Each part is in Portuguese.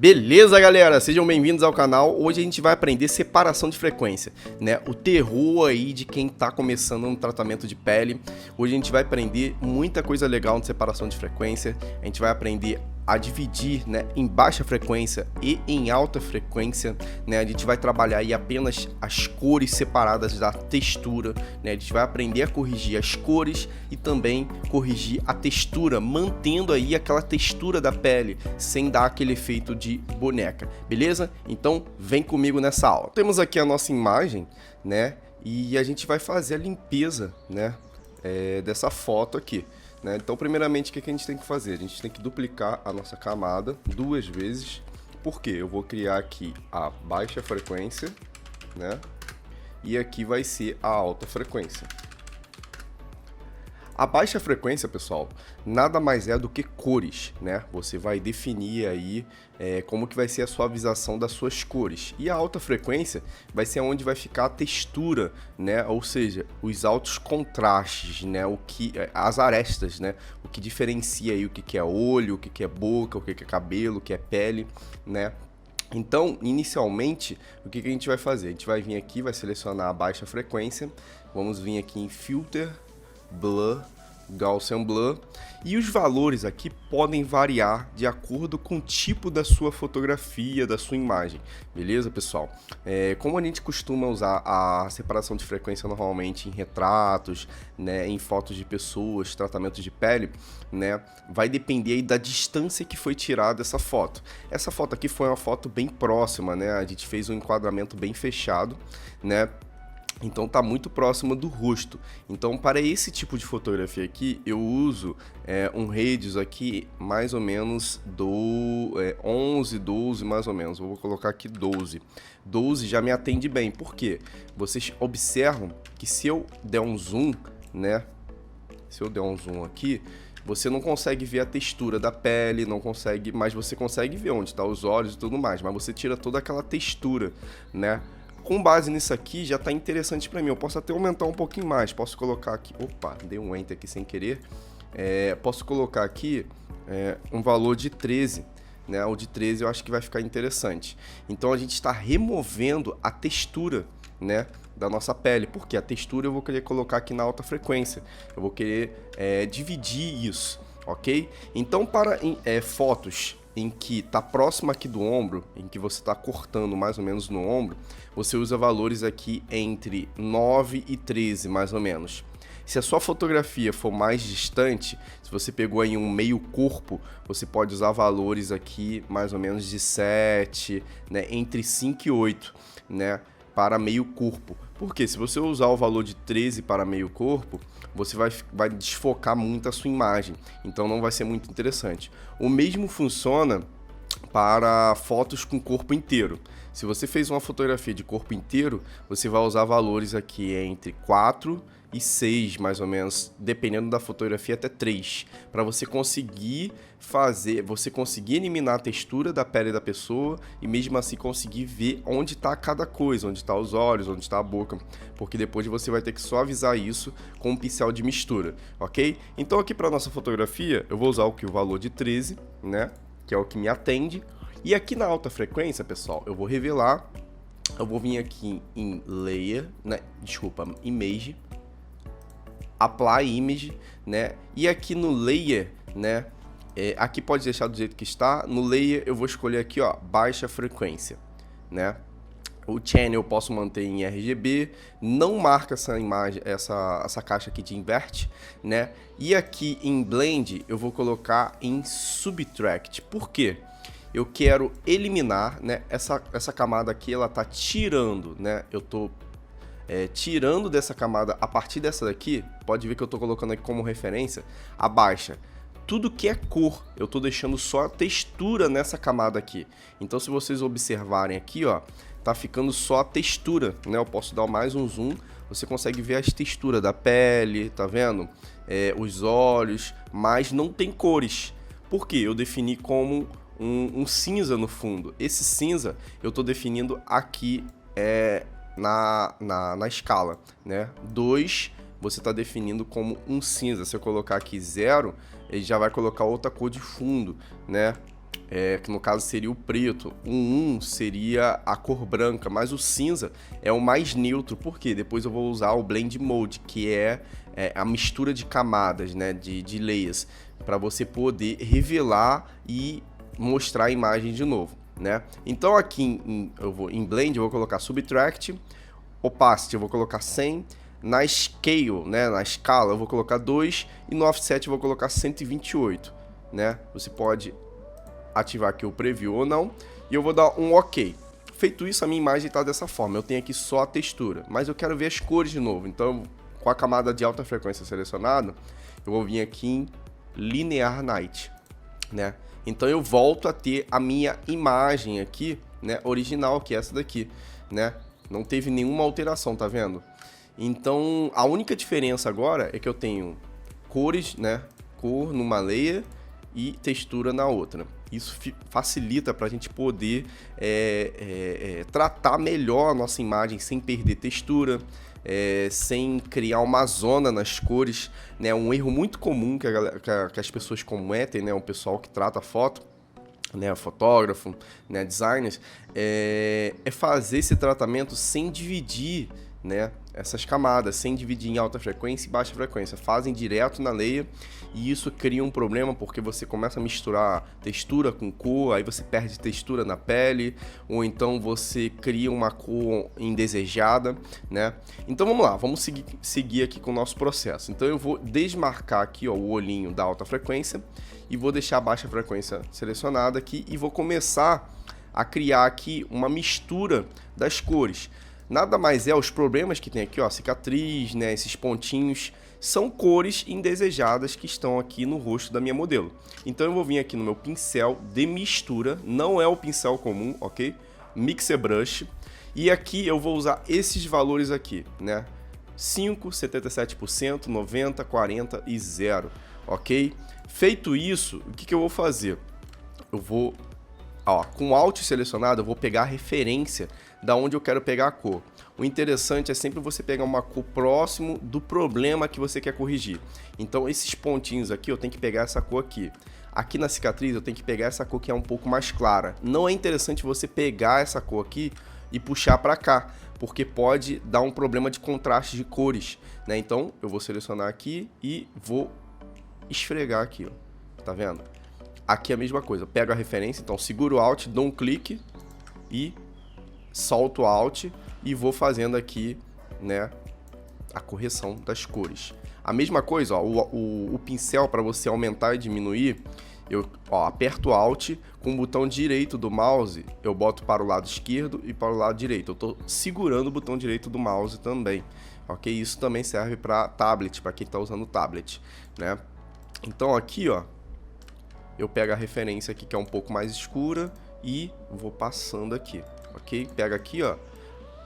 Beleza, galera? Sejam bem-vindos ao canal. Hoje a gente vai aprender separação de frequência, né? O terror aí de quem tá começando no tratamento de pele. Hoje a gente vai aprender muita coisa legal de separação de frequência. A gente vai aprender a dividir, né, em baixa frequência e em alta frequência, né? A gente vai trabalhar aí apenas as cores separadas da textura, né? A gente vai aprender a corrigir as cores e também corrigir a textura, mantendo aí aquela textura da pele, sem dar aquele efeito de boneca, beleza? Então vem comigo nessa aula. Temos aqui a nossa imagem, né? E a gente vai fazer a limpeza, né, dessa foto aqui. Então, primeiramente, o que a gente tem que fazer? A gente tem que duplicar a nossa camada 2 vezes. Por quê? Eu vou criar aqui a baixa frequência, né? E aqui vai ser a alta frequência. A baixa frequência, pessoal, nada mais é do que cores, né? Você vai definir aí como que vai ser a suavização das suas cores. E a alta frequência vai ser onde vai ficar a textura, né? Ou seja, os altos contrastes, né? As arestas, né? O que diferencia aí o que é olho, o que é boca, o que é cabelo, o que é pele, né? Então, inicialmente, o que a gente vai fazer? A gente vai vir aqui, vai selecionar a baixa frequência, vamos vir aqui em Filter, Blur, Gaussian Blur, e os valores aqui podem variar de acordo com o tipo da sua fotografia, da sua imagem, beleza, pessoal? Como a gente costuma usar a separação de frequência normalmente em retratos, né, em fotos de pessoas, tratamentos de pele, né, vai depender aí da distância que foi tirada essa foto. Essa foto aqui foi uma foto bem próxima, né? A gente fez um enquadramento bem fechado, né? Então tá muito próximo do rosto. Então, para esse tipo de fotografia aqui, eu uso um radius aqui mais ou menos do 11, 12 mais ou menos. Eu vou colocar aqui 12. 12 já me atende bem. Por quê? Vocês observam que se eu der um zoom, né? Se eu der um zoom aqui, você não consegue ver a textura da pele, não consegue, mas você consegue ver onde estão os olhos e tudo mais. Mas você tira toda aquela textura, né? Com base nisso aqui, já está interessante para mim. Eu posso até aumentar um pouquinho mais. Posso colocar aqui... Opa, dei um Enter aqui sem querer. Posso colocar aqui um valor de 13. Né? O de 13 eu acho que vai ficar interessante. Então, a gente está removendo a textura, né, da nossa pele. Porque a textura eu vou querer colocar aqui na alta frequência. Eu vou querer dividir isso, ok? Então, para fotos em que está próximo aqui do ombro, em que você está cortando mais ou menos no ombro, você usa valores aqui entre 9 e 13, mais ou menos. Se a sua fotografia for mais distante, se você pegou aí um meio corpo, você pode usar valores aqui mais ou menos de 7, né, entre 5 e 8, né, para meio corpo. Porque se você usar o valor de 13 para meio corpo, você vai desfocar muito a sua imagem, então não vai ser muito interessante. O mesmo funciona para fotos com corpo inteiro. Se você fez uma fotografia de corpo inteiro, você vai usar valores aqui entre 4 e 6, mais ou menos, dependendo da fotografia, até 3, para você conseguir eliminar a textura da pele da pessoa e mesmo assim conseguir ver onde está cada coisa, onde está os olhos, onde está a boca, porque depois você vai ter que suavizar isso com um pincel de mistura, ok? Então aqui para nossa fotografia, eu vou usar o valor de 13, né, que é o que me atende, e aqui na alta frequência, pessoal, eu vou revelar, eu vou vir aqui em Layer, né, Image, Apply Image, né? E aqui no Layer, né? Aqui pode deixar do jeito que está. No Layer eu vou escolher aqui, ó, baixa frequência, né? O Channel eu posso manter em RGB, não marca essa imagem, essa caixa aqui de invert, né? E aqui em Blend eu vou colocar em Subtract. Por quê? Eu quero eliminar, né? Essa camada aqui, ela tá tirando, né? Eu tô tirando dessa camada, a partir dessa daqui, pode ver que eu tô colocando aqui como referência a baixa. Tudo que é cor, eu tô deixando só a textura nessa camada aqui. Então, se vocês observarem aqui, ó, tá ficando só a textura, né? Eu posso dar mais um zoom, você consegue ver as texturas da pele, tá vendo? Os olhos, mas não tem cores. Por quê? Eu defini como um cinza no fundo. Esse cinza eu tô definindo aqui na escala, né? 2 você está definindo como um cinza. Se eu colocar aqui 0, ele já vai colocar outra cor de fundo, né? que no caso seria o preto, o 1 seria a cor branca, mas o cinza é o mais neutro, porque depois eu vou usar o Blend Mode, que é a mistura de camadas, né, de layers, para você poder revelar e mostrar a imagem de novo, né? Então aqui em Blend eu vou colocar Subtract, Opacity eu vou colocar 100, na Scale, né, na escala eu vou colocar 2 e no Offset eu vou colocar 128, né? Você pode ativar aqui o Preview ou não, e eu vou dar um OK. Feito isso, a minha imagem está dessa forma, eu tenho aqui só a textura, mas eu quero ver as cores de novo, então com a camada de alta frequência selecionada, eu vou vir aqui em Linear Night, né? Então eu volto a ter a minha imagem aqui, né, original, que é essa daqui, né? Não teve nenhuma alteração, tá vendo? Então a única diferença agora é que eu tenho cores, né, cor numa layer e textura na outra. Isso facilita para a gente poder tratar melhor a nossa imagem sem perder textura, sem criar uma zona nas cores, né? Um erro muito comum que as pessoas cometem, né? O pessoal que trata foto, né? Fotógrafo, né? Designers, é fazer esse tratamento sem dividir, né, essas camadas, sem dividir em alta frequência e baixa frequência. Fazem direto na layer e isso cria um problema porque você começa a misturar textura com cor, aí você perde textura na pele, ou então você cria uma cor indesejada, né? Então vamos lá, vamos seguir aqui com o nosso processo. Então eu vou desmarcar aqui, ó, o olhinho da alta frequência e vou deixar a baixa frequência selecionada aqui e vou começar a criar aqui uma mistura das cores. Nada mais os problemas que tem aqui, ó, cicatriz, né, esses pontinhos, são cores indesejadas que estão aqui no rosto da minha modelo. Então eu vou vir aqui no meu pincel de mistura, não é o pincel comum, ok? Mixer Brush, e aqui eu vou usar esses valores aqui, né? 5, 77%, 90, 40 e 0, ok? Feito isso, o que eu vou fazer? Eu vou, ó, com Alt selecionado, eu vou pegar a referência da onde eu quero pegar a cor. O interessante é sempre você pegar uma cor próximo do problema que você quer corrigir. Então esses pontinhos aqui, eu tenho que pegar essa cor aqui. Aqui na cicatriz eu tenho que pegar essa cor que é um pouco mais clara. Não é interessante você pegar essa cor aqui e puxar para cá, porque pode dar um problema de contraste de cores, né? Então eu vou selecionar aqui e vou esfregar aqui, ó. Tá vendo? Aqui é a mesma coisa, eu pego a referência, então seguro o Alt, dou um clique e solto o Alt e vou fazendo aqui, né, a correção das cores. A mesma coisa, ó, o pincel para você aumentar e diminuir, eu aperto o Alt, com o botão direito do mouse, eu boto para o lado esquerdo e para o lado direito. Eu estou segurando o botão direito do mouse também, ok? Isso também serve para tablet, para quem está usando tablet, né? Então aqui, ó, eu pego a referência aqui que é um pouco mais escura e vou passando aqui, ok? Pega aqui, ó,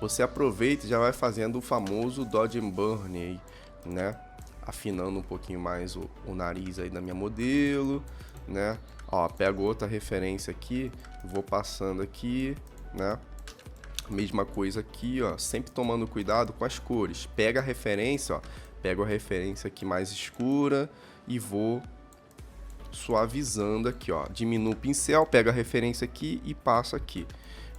você aproveita e já vai fazendo o famoso Dodge and Burn aí, né? Afinando um pouquinho mais o nariz aí da minha modelo, né? Ó, pego outra referência aqui, vou passando aqui, né? Mesma coisa aqui, ó, sempre tomando cuidado com as cores. Pega a referência, ó, pego a referência aqui mais escura e vou suavizando aqui, ó. Diminuo o pincel, pego a referência aqui e passo aqui.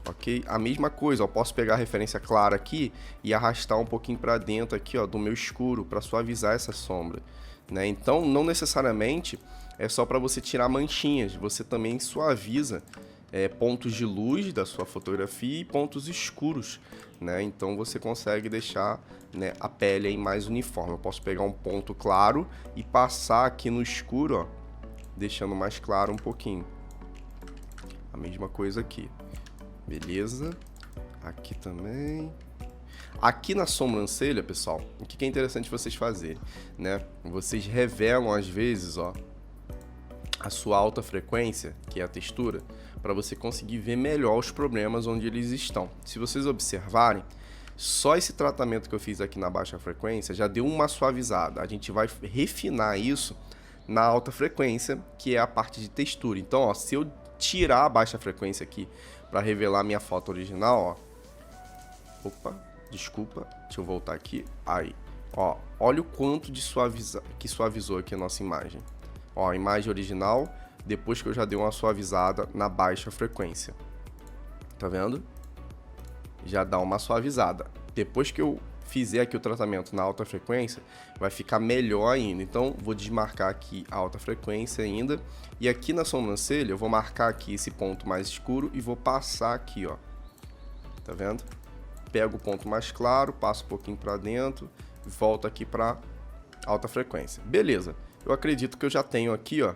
Ok? A mesma coisa, eu posso pegar a referência clara aqui e arrastar um pouquinho para dentro aqui, ó, do meu escuro para suavizar essa sombra, né? Então, não necessariamente é só para você tirar manchinhas, você também suaviza pontos de luz da sua fotografia e pontos escuros, né? Então você consegue deixar, né, a pele aí mais uniforme. Eu posso pegar um ponto claro e passar aqui no escuro, ó, deixando mais claro um pouquinho. A mesma coisa aqui. Beleza, aqui também. Aqui na sobrancelha, pessoal, o que é interessante vocês fazerem, né? Vocês revelam às vezes, ó, a sua alta frequência, que é a textura, para você conseguir ver melhor os problemas onde eles estão. Se vocês observarem, só esse tratamento que eu fiz aqui na baixa frequência já deu uma suavizada. A gente vai refinar isso na alta frequência, que é a parte de textura. Então, ó, se eu tirar a baixa frequência aqui para revelar minha foto original, ó. Opa, desculpa, deixa eu voltar aqui. Aí, ó, olha o quanto de que suavizou aqui a nossa imagem. Ó, a imagem original depois que eu já dei uma suavizada na baixa frequência. Tá vendo? Já dá uma suavizada. Depois que eu fizer aqui o tratamento na alta frequência, vai ficar melhor ainda. Então, vou desmarcar aqui a alta frequência ainda. E aqui na sobrancelha, eu vou marcar aqui esse ponto mais escuro e vou passar aqui, ó. Tá vendo? Pego o ponto mais claro, passo um pouquinho para dentro, volto aqui para alta frequência. Beleza. Eu acredito que eu já tenho aqui, ó,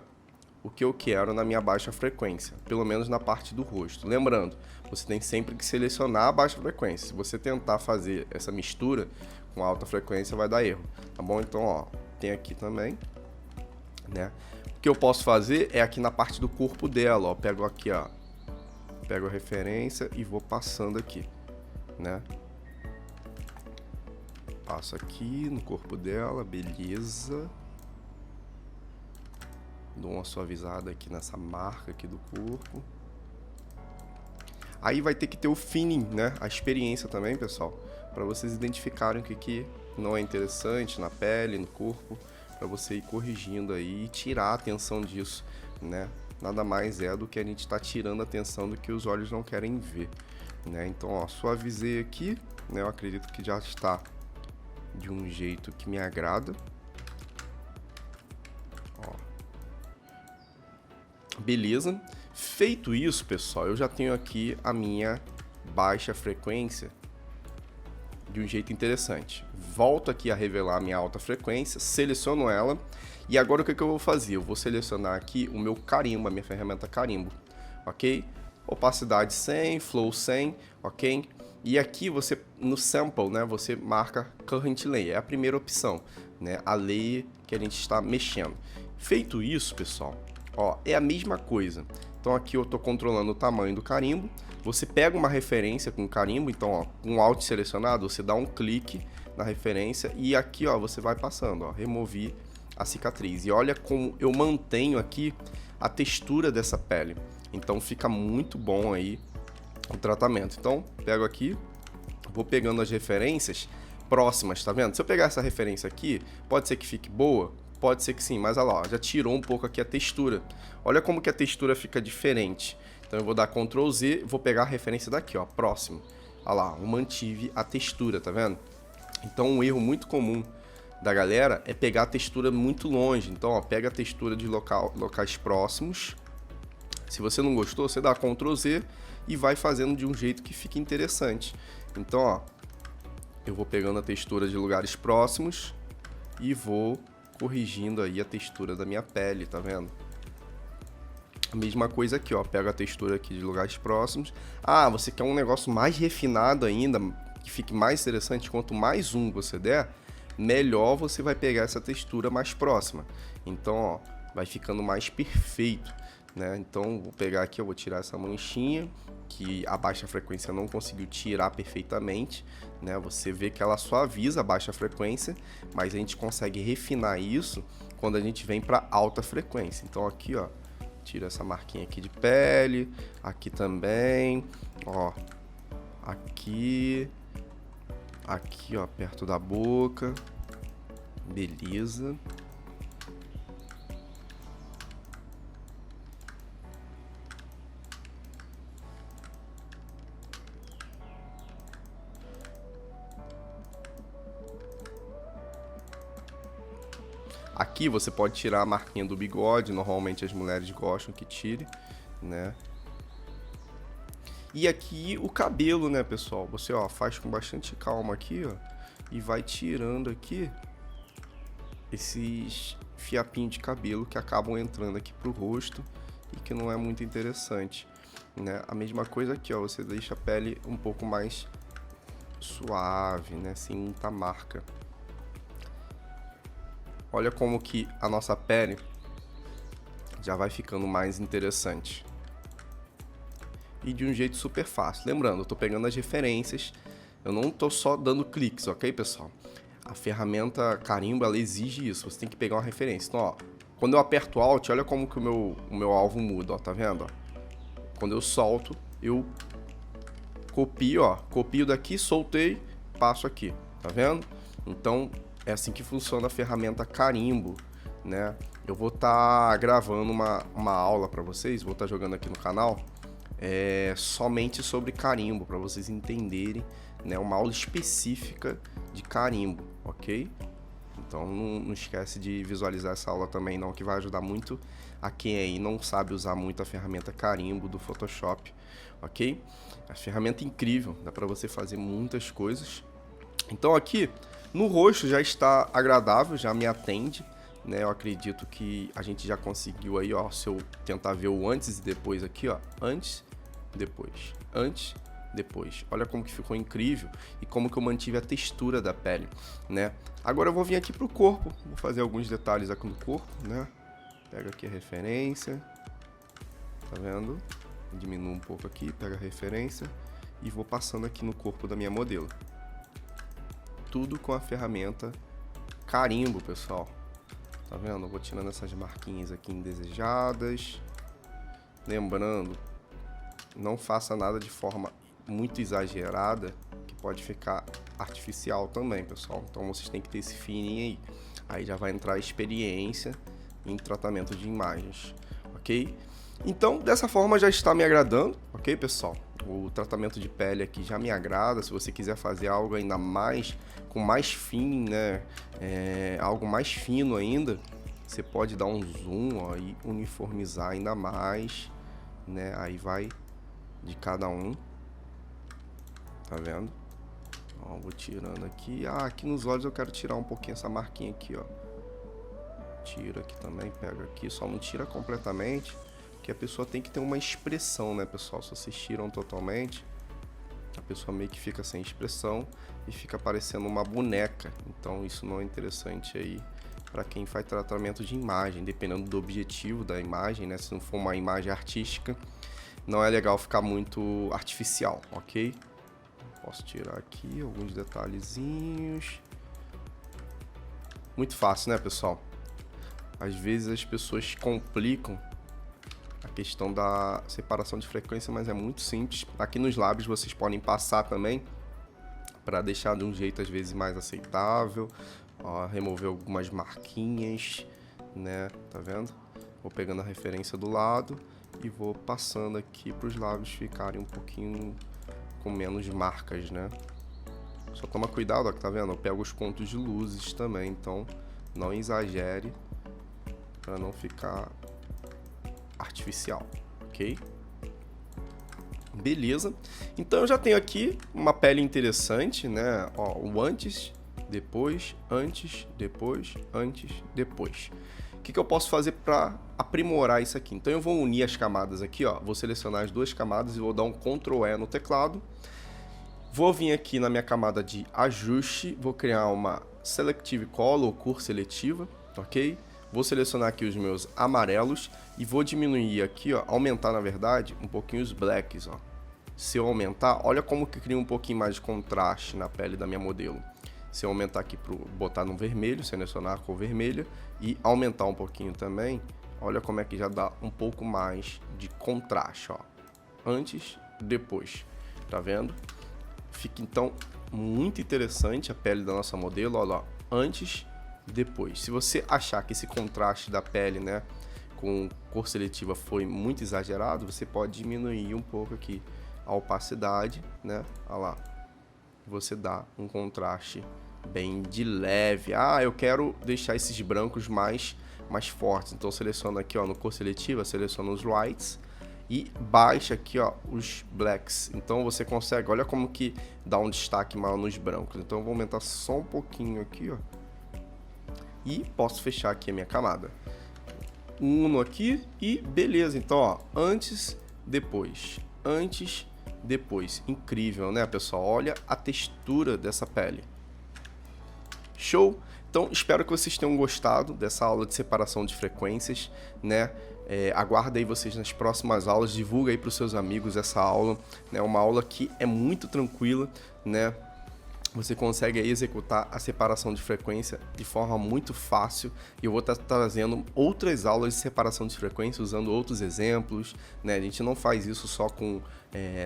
o que eu quero na minha baixa frequência, pelo menos na parte do rosto. Lembrando, você tem sempre que selecionar a baixa frequência. Se você tentar fazer essa mistura com alta frequência, vai dar erro, tá bom? Então, ó, tem aqui também, né? O que eu posso fazer é aqui na parte do corpo dela, ó, pego aqui, ó, pego a referência e vou passando aqui, né? Passo aqui no corpo dela, beleza. Dou uma suavizada aqui nessa marca aqui do corpo. Aí vai ter que ter o feeling, né? A experiência também, pessoal, para vocês identificarem o que não é interessante na pele, no corpo, para você ir corrigindo aí e tirar a atenção disso, né? Nada mais é do que a gente está tirando a atenção do que os olhos não querem ver, né? Então, ó, suavizei aqui, né? Eu acredito que já está de um jeito que me agrada. Ó. Beleza. Feito isso, pessoal, eu já tenho aqui a minha baixa frequência de um jeito interessante. Volto aqui a revelar a minha alta frequência, seleciono ela e agora o que eu vou fazer? Eu vou selecionar aqui o meu carimbo, a minha ferramenta carimbo, ok? Opacidade 100, flow 100, ok? E aqui você, no sample, né, você marca current layer, é a primeira opção, né, a layer que a gente está mexendo. Feito isso, pessoal, ó, é a mesma coisa. Então aqui eu estou controlando o tamanho do carimbo. Você pega uma referência com o carimbo, então ó, com o Alt selecionado, você dá um clique na referência e aqui ó, você vai passando, ó, remover a cicatriz. E olha como eu mantenho aqui a textura dessa pele. Então fica muito bom aí o tratamento. Então pego aqui, vou pegando as referências próximas, tá vendo? Se eu pegar essa referência aqui, pode ser que fique boa. Pode ser que sim, mas olha lá, ó, já tirou um pouco aqui a textura. Olha como que a textura fica diferente. Então eu vou dar Ctrl Z, vou pegar a referência daqui, ó, próximo. Olha lá, eu mantive a textura, tá vendo? Então um erro muito comum da galera é pegar a textura muito longe. Então, ó, pega a textura de locais próximos. Se você não gostou, você dá Ctrl Z e vai fazendo de um jeito que fique interessante. Então, ó, eu vou pegando a textura de lugares próximos e vou corrigindo aí a textura da minha pele, tá vendo? A mesma coisa aqui, ó, pego a textura aqui de lugares próximos. Ah, você quer um negócio mais refinado ainda, que fique mais interessante, quanto mais zoom você der, melhor você vai pegar essa textura mais próxima. Então, ó, vai ficando mais perfeito, né? Então, vou pegar aqui, eu vou tirar essa manchinha, que a baixa frequência não conseguiu tirar perfeitamente, né? Você vê que ela suaviza a baixa frequência, mas a gente consegue refinar isso quando a gente vem para alta frequência. Então aqui, ó, tira essa marquinha aqui de pele, aqui também, ó, aqui, ó, perto da boca, beleza. Aqui você pode tirar a marquinha do bigode, normalmente as mulheres gostam que tire, né? E aqui o cabelo, né, pessoal? Você, ó, faz com bastante calma aqui, ó, e vai tirando aqui esses fiapinhos de cabelo que acabam entrando aqui pro rosto e que não é muito interessante, né? A mesma coisa aqui, ó, você deixa a pele um pouco mais suave, né, sem muita marca. Olha como que a nossa pele já vai ficando mais interessante. E de um jeito super fácil. Lembrando, eu tô pegando as referências, eu não tô só dando cliques, ok, pessoal? A ferramenta carimbo, ela exige isso, você tem que pegar uma referência. Então, ó, quando eu aperto Alt, olha como que o meu alvo muda, ó, tá vendo? Ó? Quando eu solto, eu copio, ó, copio daqui, soltei, passo aqui, tá vendo? Então, é assim que funciona a ferramenta carimbo, né? Eu vou estar gravando uma aula para vocês, vou estar jogando aqui no canal, somente sobre carimbo, para vocês entenderem, né? Uma aula específica de carimbo, ok? Então não esquece de visualizar essa aula também não, que vai ajudar muito a quem aí não sabe usar muito a ferramenta carimbo do Photoshop, ok? A ferramenta é incrível, dá para você fazer muitas coisas. Então aqui no rosto já está agradável, já me atende, né? Eu acredito que a gente já conseguiu aí, ó, se eu tentar ver o antes e depois aqui, ó, antes, depois, antes, depois. Olha como que ficou incrível e como que eu mantive a textura da pele, né? Agora eu vou vir aqui pro corpo, vou fazer alguns detalhes aqui no corpo, né? Pega aqui a referência, tá vendo? Diminuo um pouco aqui, pega a referência e vou passando aqui no corpo da minha modelo. Tudo com a ferramenta carimbo, pessoal. Tá vendo? Eu vou tirando essas marquinhas aqui indesejadas. Lembrando, não faça nada de forma muito exagerada, que pode ficar artificial também, pessoal. Então vocês têm que ter esse feeling aí. Aí já vai entrar a experiência em tratamento de imagens, ok? Então, dessa forma já está me agradando, ok, pessoal? O tratamento de pele aqui já me agrada. Se você quiser fazer algo ainda mais, com mais feeling, né? Algo mais fino ainda, você pode dar um zoom, ó, e uniformizar ainda mais, né? Aí vai de cada um, tá vendo? Ó, vou tirando aqui. Aqui nos olhos eu quero tirar um pouquinho essa marquinha aqui, ó. Tira aqui também, pega aqui, só não tira completamente, porque a pessoa tem que ter uma expressão, né, pessoal? Se vocês tiram totalmente, a pessoa meio que fica sem expressão e fica parecendo uma boneca. Então isso não é interessante aí para quem faz tratamento de imagem, dependendo do objetivo da imagem, né? Se não for uma imagem artística, não é legal ficar muito artificial, ok? Posso tirar aqui alguns detalhezinhos. Muito fácil, né, pessoal? Às vezes as pessoas complicam a questão da separação de frequência, mas é muito simples. Aqui nos lábios vocês podem passar também, para deixar de um jeito às vezes mais aceitável. Ó, remover algumas marquinhas, né? Tá vendo? Vou pegando a referência do lado e vou passando aqui para os lábios ficarem um pouquinho com menos marcas, né? Só toma cuidado, ó, que tá vendo? Eu pego os pontos de luzes também, então não exagere para não ficar artificial, ok? Beleza. Então eu já tenho aqui uma pele interessante, né? Ó, o antes, depois, antes, depois, antes, depois. O que eu posso fazer para aprimorar isso aqui? Então eu vou unir as camadas aqui, ó. Vou selecionar as duas camadas e vou dar um Ctrl E no teclado. Vou vir aqui na minha camada de ajuste, vou criar uma Selective Color, ou cor seletiva, ok? Vou selecionar aqui os meus amarelos e vou diminuir aqui, ó, aumentar na verdade um pouquinho os blacks, ó. Se eu aumentar, olha como que cria um pouquinho mais de contraste na pele da minha modelo. Se eu aumentar aqui para botar no vermelho, selecionar a cor vermelha e aumentar um pouquinho também, olha como é que já dá um pouco mais de contraste, ó. Antes, depois, tá vendo? Fica então muito interessante a pele da nossa modelo, olha lá, antes, depois. Se você achar que esse contraste da pele, né, com cor seletiva foi muito exagerado, você pode diminuir um pouco aqui a opacidade, né? Olha lá. Você dá um contraste bem de leve. Eu quero deixar esses brancos mais fortes. Então seleciono aqui, ó, no cor seletiva, seleciono os whites e baixa aqui, ó, os blacks. Então você consegue, olha como que dá um destaque maior nos brancos. Então eu vou aumentar só um pouquinho aqui, ó. E posso fechar aqui a minha camada. Uno aqui e beleza. Então, ó, antes, depois. Antes, depois. Incrível, né, pessoal? Olha a textura dessa pele. Show? Então, espero que vocês tenham gostado dessa aula de separação de frequências, né? Aguardo aí vocês nas próximas aulas, divulga aí para os seus amigos essa aula, né? Uma aula que é muito tranquila, né? você consegue aí executar a separação de frequência de forma muito fácil, e eu vou estar trazendo outras aulas de separação de frequência usando outros exemplos, né? A gente não faz isso só com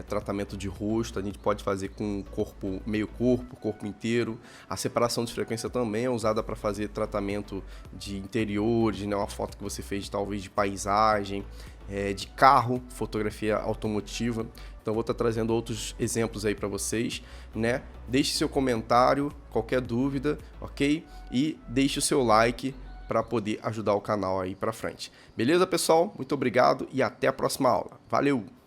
tratamento de rosto, a gente pode fazer com corpo, meio corpo, corpo inteiro. A separação de frequência também é usada para fazer tratamento de interiores, né? Uma foto que você fez talvez de paisagem, de carro, fotografia automotiva. Então vou estar trazendo outros exemplos aí para vocês, né? Deixe seu comentário, qualquer dúvida, ok? E deixe o seu like para poder ajudar o canal aí para frente. Beleza, pessoal? Muito obrigado e até a próxima aula. Valeu!